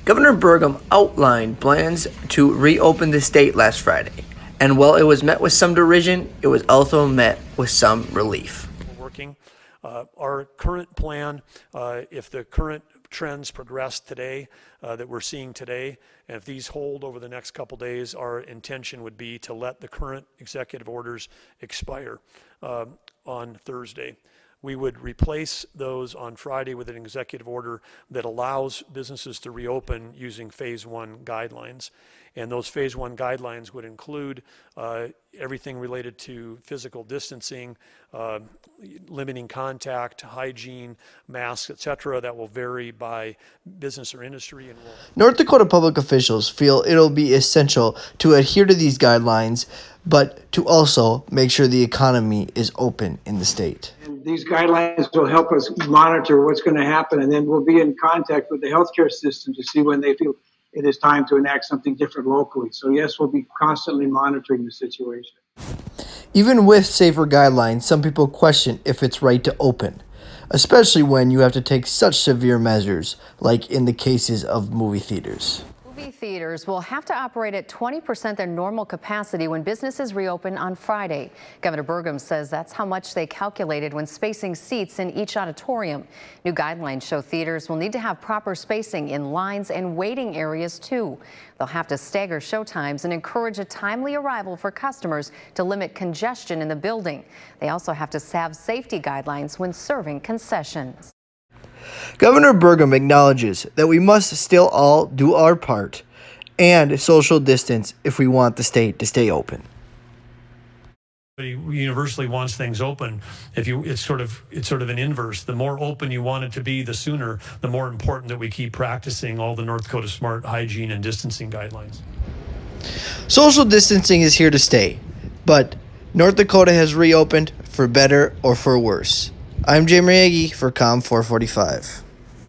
Governor Burgum outlined plans to reopen the state last Friday, and while it was met with some derision, it was also met with some relief. Working. Our current plan, if the current trends progress today that we're seeing today, and if these hold over the next couple days, our intention would be to let the current executive orders expire on Thursday. We would replace those on Friday with an executive order that allows businesses to reopen using phase one guidelines. And those phase one guidelines would include everything related to physical distancing, limiting contact, hygiene, masks, etc. That will vary by business or industry. And North Dakota public officials feel it'll be essential to adhere to these guidelines, but to also make sure the economy is open in the state. And these guidelines will help us monitor what's going to happen, and then we'll be in contact with the healthcare system to see when they feel it is time to enact something different locally. So yes, we'll be constantly monitoring the situation. Even with safer guidelines, some people question if it's right to open, especially when you have to take such severe measures, like in the cases of movie theaters. Movie theaters will have to operate at 20% their normal capacity when businesses reopen on Friday. Governor Burgum says that's how much they calculated when spacing seats in each auditorium. New guidelines show theaters will need to have proper spacing in lines and waiting areas too. They'll have to stagger showtimes and encourage a timely arrival for customers to limit congestion in the building. They also have to have safety guidelines when serving concessions. Governor Burgum acknowledges that we must still all do our part and social distance if we want the state to stay open. He universally wants things open. It's sort of an inverse. The more open you want it to be, the sooner, the more important that we keep practicing all the North Dakota smart hygiene and distancing guidelines. Social distancing is here to stay, but North Dakota has reopened for better or for worse. I'm Jay Mariaghi for COM 445.